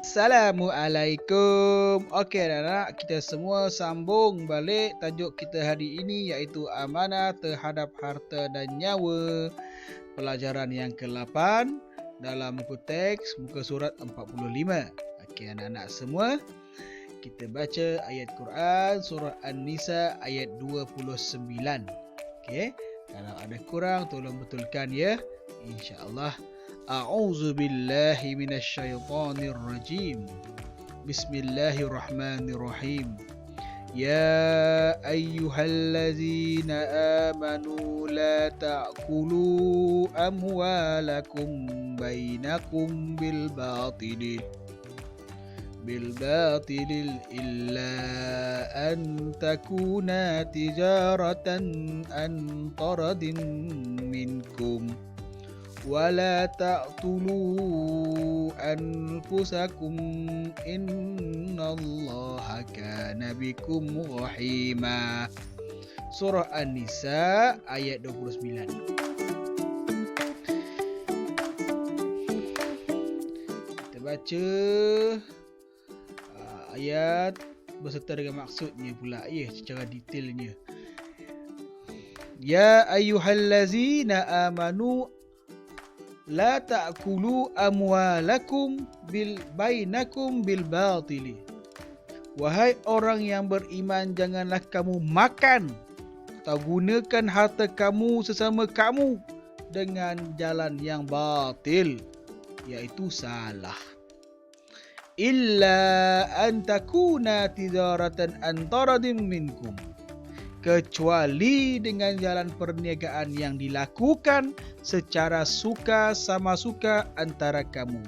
Assalamualaikum. Okey anak-anak, kita semua sambung balik tajuk kita hari ini iaitu amanah terhadap harta dan nyawa. Pelajaran yang ke-8 dalam muka teks muka surat 45. Okey anak-anak semua, kita baca ayat Quran surah An-Nisa ayat 29. Okey, kalau ada kurang tolong betulkan ya, insya-Allah. A'udzu billahi minasyaitonir rajim. Bismillahirrahmanirrahim. Ya ayyuhallazina amanu la ta'kulu amwalakum bainakum bil batil illa an takuna tijaratan an taradin minkum ولا تقتلوا أنفسكم إن الله كان بكم رحيما. Surah An-Nisa ayat 29. Kita baca ayat beserta dengan maksudnya pula secara detailnya. Ya ayyuhallazina amanu la ta'kulu amwalakum bainakum bil batili. Wahai orang yang beriman, janganlah kamu makan atau gunakan harta kamu sesama kamu dengan jalan yang batil, iaitu salah. Illa an takuna tijaratan an taradin minkum, kecuali dengan jalan perniagaan yang dilakukan secara suka sama suka antara kamu.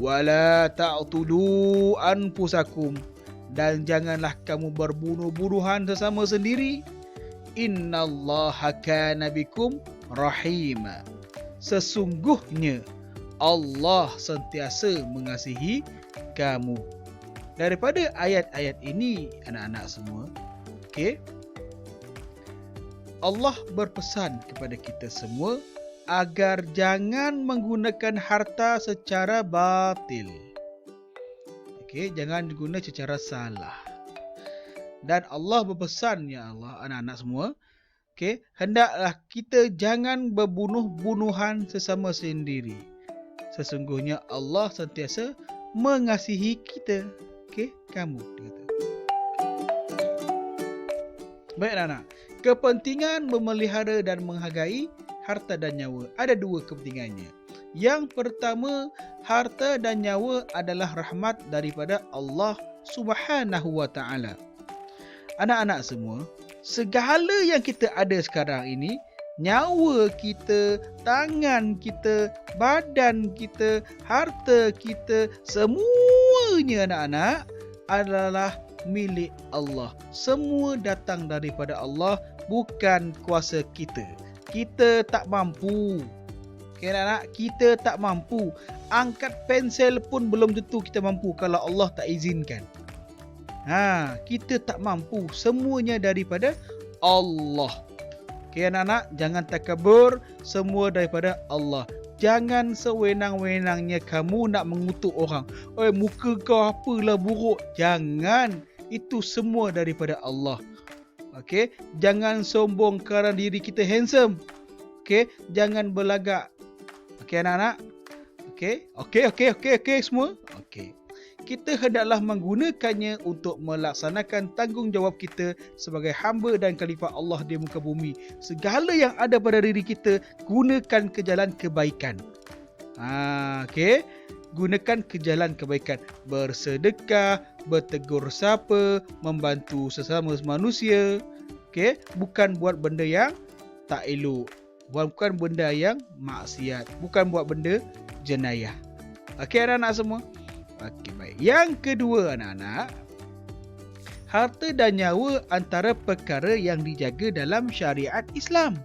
Wala ta'tulu anfusakum, dan janganlah kamu berbunuh-bunuhan sesama sendiri. Innallaha kana bikum rahima, sesungguhnya Allah sentiasa mengasihi kamu. Daripada ayat-ayat ini anak-anak semua, okey, Allah berpesan kepada kita semua agar jangan menggunakan harta secara batil. Okey, jangan digunakan secara salah. Dan Allah berpesan, ya Allah, anak-anak semua, okey, hendaklah kita jangan berbunuh-bunuhan sesama sendiri. Sesungguhnya Allah sentiasa mengasihi kita. Okey, kamu kata. Baik anak-anak, kepentingan memelihara dan menghargai harta dan nyawa ada dua kepentingannya. Yang pertama, harta dan nyawa adalah rahmat daripada Allah Subhanahu wa taala. Anak-anak semua, segala yang kita ada sekarang ini, nyawa kita, tangan kita, badan kita, harta kita, semuanya anak-anak adalah milik Allah. Semua datang daripada Allah, bukan kuasa kita. Kita tak mampu. Okay, anak-anak, kita tak mampu. Angkat pensel pun belum tentu kita mampu kalau Allah tak izinkan. Kita tak mampu. Semuanya daripada Allah. Okay, anak-anak, jangan takabur. Semua daripada Allah. Jangan sewenang-wenangnya kamu nak mengutuk orang. Muka kau apalah buruk. Jangan. Itu semua daripada Allah. Okey, jangan sombong kerana diri kita handsome. Okey, jangan berlagak. Okey anak-anak. Okey semua. Okey. Kita hendaklah menggunakannya untuk melaksanakan tanggungjawab kita sebagai hamba dan khalifah Allah di muka bumi. Segala yang ada pada diri kita, gunakan ke jalan kebaikan. Okey. Gunakan ke jalan kebaikan. Bersedekah, bertegur sapa, membantu sesama manusia. Okey, bukan buat benda yang tak elok. Bukan benda yang maksiat. Bukan buat benda jenayah. Okey anak-anak semua? Okey, baik. Yang kedua anak-anak, harta dan nyawa antara perkara yang dijaga dalam syariat Islam.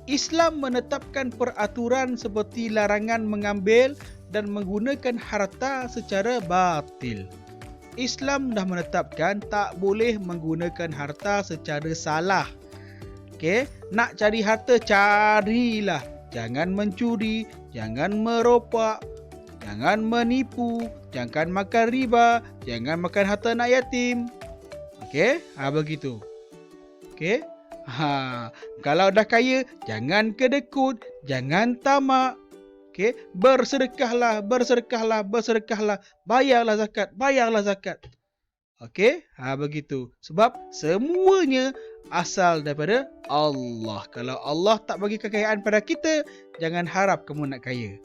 Islam menetapkan peraturan seperti larangan mengambil dan menggunakan harta secara batil. Islam dah menetapkan tak boleh menggunakan harta secara salah. Okey, nak cari harta, carilah. Jangan mencuri, jangan meropak, jangan menipu, jangan makan riba, jangan makan harta anak yatim. Okey, begitu. Okey. Kalau dah kaya, jangan kedekut, jangan tamak. Okey, bersedekahlah. Bayarlah zakat. Okey, begitu. Sebab semuanya asal daripada Allah. Kalau Allah tak bagi kekayaan pada kita, jangan harap kamu nak kaya.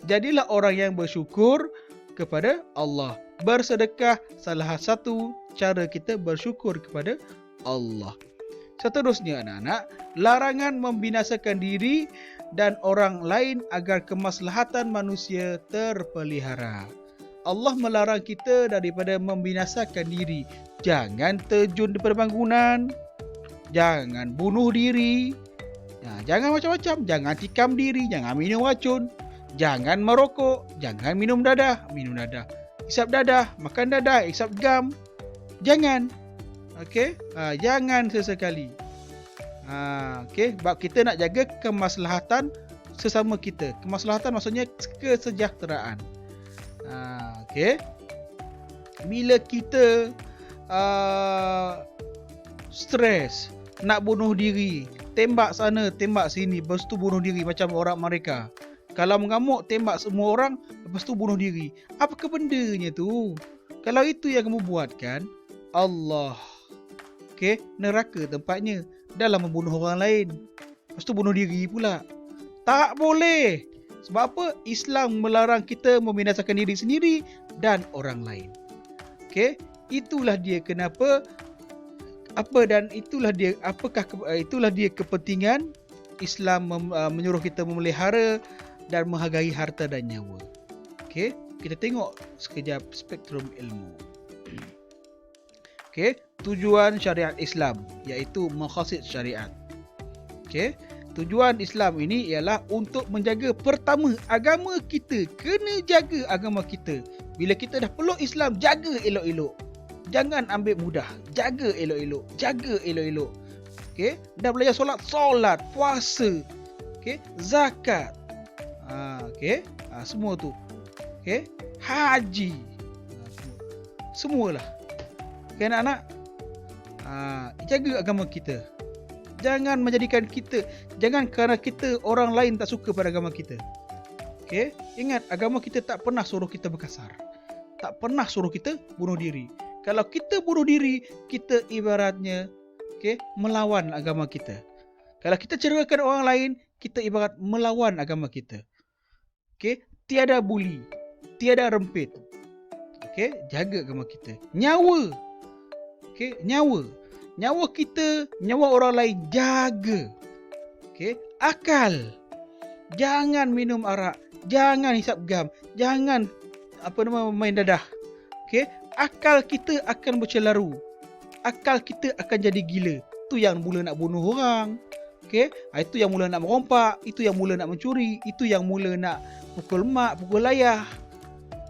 Jadilah orang yang bersyukur kepada Allah. Bersedekah salah satu cara kita bersyukur kepada Allah. Seterusnya anak-anak, larangan membinasakan diri dan orang lain agar kemaslahatan manusia terpelihara. Allah melarang kita daripada membinasakan diri. Jangan terjun daripada bangunan. Jangan bunuh diri. Jangan macam-macam. Jangan tikam diri. Jangan minum racun. Jangan merokok. Jangan minum dadah. Isap dadah. Makan dadah. Isap gam. Jangan. Okey? Jangan sesekali. Okey? Sebab kita nak jaga kemaslahatan sesama kita. Kemaslahatan maksudnya kesejahteraan. Okey. Bila kita stres, nak bunuh diri, tembak sana, tembak sini, lepas tu bunuh diri macam orang mereka. Kalau mengamuk, tembak semua orang, lepas tu bunuh diri. Apakah bendanya tu? Kalau itu yang kamu buatkan, Allah. Okey, neraka tempatnya. Dalam membunuh orang lain. Lepas tu bunuh diri pula. Tak boleh. Sebab apa? Islam melarang kita membinasakan diri sendiri dan orang lain. Okey, itulah dia kenapa itulah dia kepentingan Islam menyuruh kita memelihara dan menghargai harta dan nyawa. Okey, kita tengok sekejap spektrum ilmu. Okey, tujuan syariat Islam iaitu maqasid syariat. Okey, tujuan Islam ini ialah untuk menjaga, pertama, agama kita. Kena jaga agama kita. Bila kita dah peluk Islam, jaga elok-elok. Jangan ambil mudah. Jaga elok-elok. Okey, dah belajar solat, puasa. Okey, zakat. Okey, semua tu. Okey, haji. Semualah. Okey anak-anak. Jaga agama kita. Jangan kerana kita orang lain tak suka pada agama kita. Okey, ingat agama kita tak pernah suruh kita berkasar. Tak pernah suruh kita bunuh diri. Kalau kita bunuh diri, kita ibaratnya melawan agama kita. Kalau kita ceraikan orang lain, kita ibarat melawan agama kita. Okey, tiada buli, tiada rempit. Okey, jaga agama kita. Nyawa. Okey, nyawa kita, nyawa orang lain, jaga. Okey, akal. Jangan minum arak, jangan hisap gam, jangan main dadah. Okey, akal kita akan bercelaru. Akal kita akan jadi gila. Tu yang mula nak bunuh orang. Okey, itu yang mula nak merompak, itu yang mula nak mencuri, itu yang mula nak pukul mak, pukul ayah.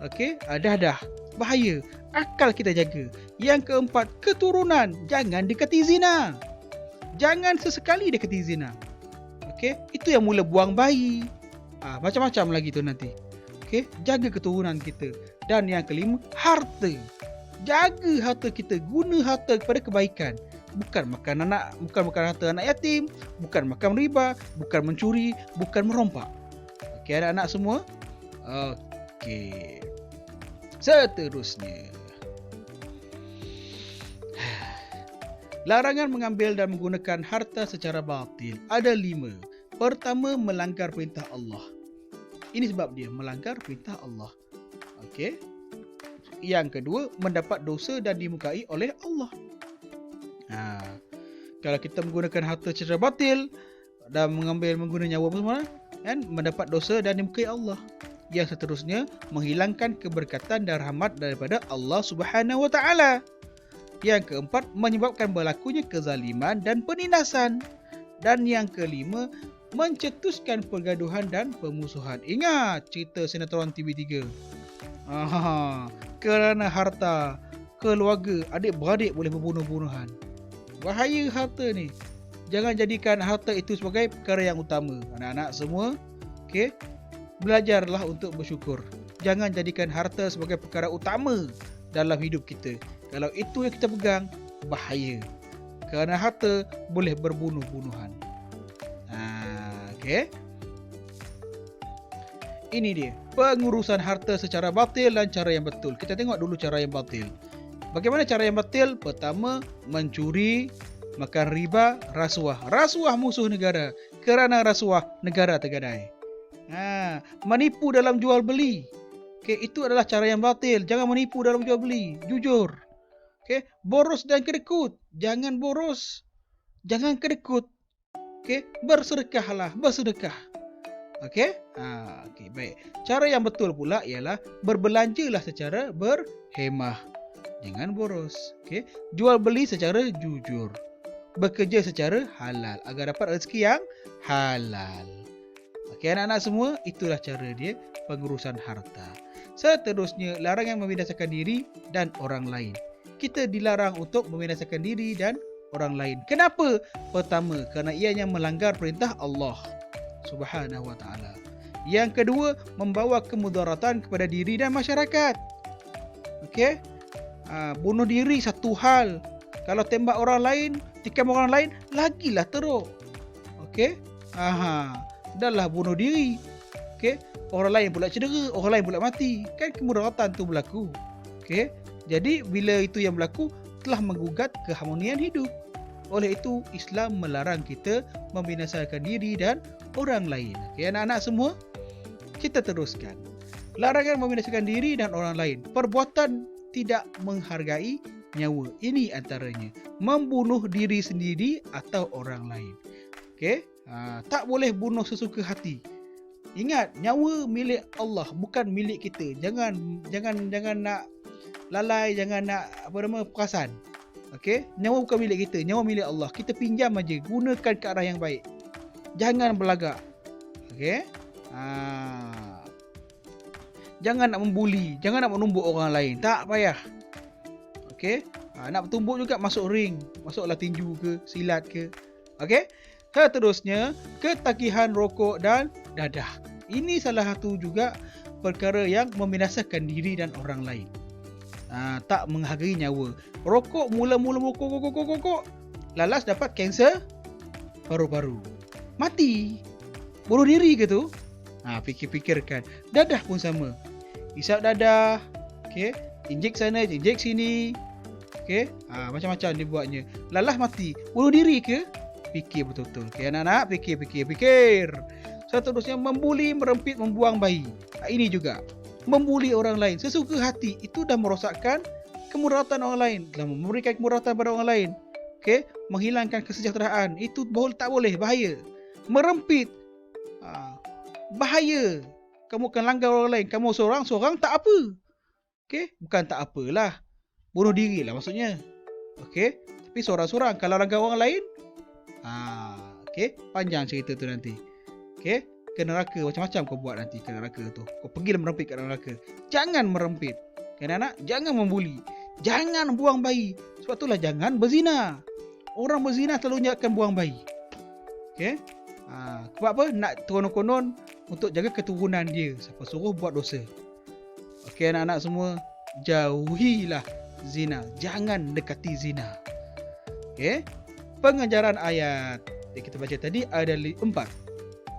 Okey, dah bahaya. Akal kita jaga. Yang keempat, keturunan. Jangan dekati zina. Jangan sesekali dekati zina. Okey, itu yang mula buang bayi. Macam-macam lagi tu nanti. Okey, jaga keturunan kita. Dan yang kelima, harta. Jaga harta kita, guna harta kepada kebaikan. Bukan makan harta anak yatim, bukan makan riba, bukan mencuri, bukan merompak. Okey anak-anak semua? Okey. Seterusnya. Larangan mengambil dan menggunakan harta secara batil. Ada 5. Pertama, melanggar perintah Allah. Ini sebab dia melanggar perintah Allah. Okey. Yang kedua, mendapat dosa dan dimukai oleh Allah. Kalau kita menggunakan harta secara batil dan menggunakan nyawa semua, kan, mendapat dosa dan dimukai Allah. Yang seterusnya, menghilangkan keberkatan dan rahmat daripada Allah Subhanahu Wa Taala. Yang keempat, menyebabkan berlakunya kezaliman dan penindasan. Dan yang kelima, mencetuskan pergaduhan dan permusuhan. Ingat cerita sinetron TV3. Kerana harta, keluarga, adik-beradik boleh berbunuh-bunuhan. Bahaya harta ni. Jangan jadikan harta itu sebagai perkara yang utama. Anak-anak semua, okey, belajarlah untuk bersyukur. jangan jadikan harta sebagai perkara utama dalam hidup kita. Kalau itu yang kita pegang, bahaya. Kerana harta boleh berbunuh-bunuhan. Okey. Ini dia, pengurusan harta secara batil dan cara yang betul. Kita tengok dulu cara yang batil. Bagaimana cara yang batil? Pertama, mencuri, makan riba, rasuah. Rasuah musuh negara. Kerana rasuah, negara tergadai. Menipu dalam jual beli. Okay, itu adalah cara yang batil. Jangan menipu dalam jual beli. Jujur. Okay, boros dan kedekut. Jangan boros. Jangan kedekut. Okay, bersedekahlah. Bersedekah. Okey? Okey, baik. Cara yang betul pula ialah berbelanjalah secara berhemah. Jangan boros. Okey? Jual beli secara jujur. Bekerja secara halal agar dapat rezeki yang halal. Okey, anak-anak semua, itulah cara dia pengurusan harta. Seterusnya, larangan membinasakan diri dan orang lain. Kita dilarang untuk membinasakan diri dan orang lain. Kenapa? Pertama, kerana ianya melanggar perintah Allah Subhanahu wa ta'ala. Yang kedua, membawa kemudaratan kepada diri dan masyarakat. Okey? Bunuh diri satu hal. Kalau tembak orang lain, tikam orang lain, lagilah teruk. Okey? Dahlah bunuh diri. Okey? Orang lain pula cedera, orang lain pula mati. Kan kemudaratan tu berlaku. Okey? Jadi bila itu yang berlaku, telah menggugat keharmonian hidup. Oleh itu, Islam melarang kita membinasakan diri dan orang lain. Okay, anak-anak semua, kita teruskan. Larangan membinasakan diri dan orang lain. Perbuatan tidak menghargai nyawa. Ini antaranya. Membunuh diri sendiri atau orang lain. Okay? Tak boleh bunuh sesuka hati. Ingat, nyawa milik Allah, bukan milik kita. Jangan nak lalai, jangan nak perasan. Okey, nyawa bukan milik kita, nyawa milik Allah. Kita pinjam aja, gunakan ke arah yang baik. Jangan berlagak. Okey? Jangan nak membuli, jangan nak menumbuk orang lain. Tak payah. Okey? Nak bertumbuk juga masuk ring, masuklah tinju ke, silat ke. Okey? Seterusnya, ketagihan rokok dan dadah. Ini salah satu juga perkara yang membinasakan diri dan orang lain. Tak menghargai nyawa. Rokok mula-mula rokok, lalas dapat kanser paru-paru. Mati. Bunuh diri ke tu? Fikir-fikirkan. Dadah pun sama. Isap dadah. Okey, injek sana, injek sini. Okey, macam-macam dia buatnya. Lalas mati. Bunuh diri ke? Fikir betul-betul. Okey, anak-anak, fikir. Seterusnya, membuli, merempit, membuang bayi. Ini juga. Membuli orang lain sesuka hati, itu dah merosakkan kemudaratan orang lain, telah memberikan kemudaratan pada orang lain. Okey, menghilangkan kesejahteraan, itu tak boleh, bahaya. Merempit, bahaya. Kamu akan langgar orang lain. Kamu seorang tak apa. Okey, bukan tak apalah, bunuh diri lah maksudnya. Okey, tapi seorang-seorang kalau langgar orang lain, okey, panjang cerita tu nanti. Okey, ke neraka, macam-macam kau buat nanti ke neraka tu. Kau pergilah merempit ke neraka. Jangan merempit. Anak-anak, jangan membuli. Jangan buang bayi. Sebab itulah jangan berzina. Orang berzina selalunya akan buang bayi. Okey? Sebab apa? Nak konon-konon untuk jaga keturunan dia. Siapa suruh buat dosa. Okey, anak-anak semua, jauhilah zina. Jangan dekati zina. Okey? Pengajaran ayat yang kita baca tadi ada 4.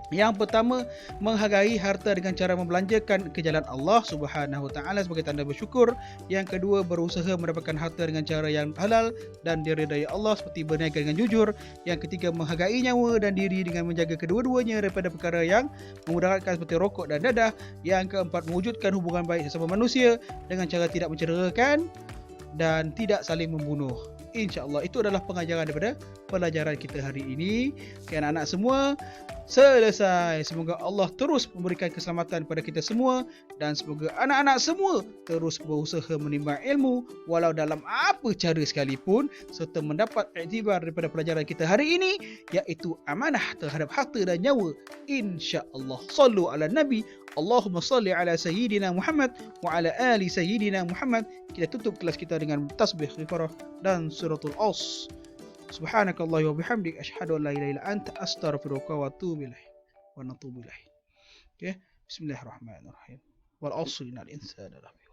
Yang pertama, menghargai harta dengan cara membelanjakan ke jalan Allah Subhanahu Wa Taala sebagai tanda bersyukur. Yang kedua, berusaha mendapatkan harta dengan cara yang halal dan diridai Allah seperti berniaga dengan jujur. Yang ketiga, menghargai nyawa dan diri dengan menjaga kedua-duanya daripada perkara yang memudaratkan seperti rokok dan dadah. Yang keempat, mewujudkan hubungan baik sesama manusia dengan cara tidak mencederakan dan tidak saling membunuh. InsyaAllah itu adalah pengajaran daripada pelajaran kita hari ini. Okay, anak-anak semua, selesai. Semoga Allah terus memberikan keselamatan kepada kita semua dan semoga anak-anak semua terus berusaha menimba ilmu walau dalam apa cara sekalipun serta mendapat iktibar daripada pelajaran kita hari ini, iaitu amanah terhadap harta dan nyawa. InsyaAllah. Sallu ala Nabi. Allahumma salli ala Sayyidina Muhammad wa ala ali Sayyidina Muhammad. Kita tutup kelas kita dengan tasbih khifarah dan suratul As. Subhanakallah wa bihamdik, asyhadu an la ilaha illa anta, astaghfiruka wa atubu ilaik. Wa natubu ilaik. Okay. Bismillahirrahmanirrahim. Wal 'asri innal insana lafi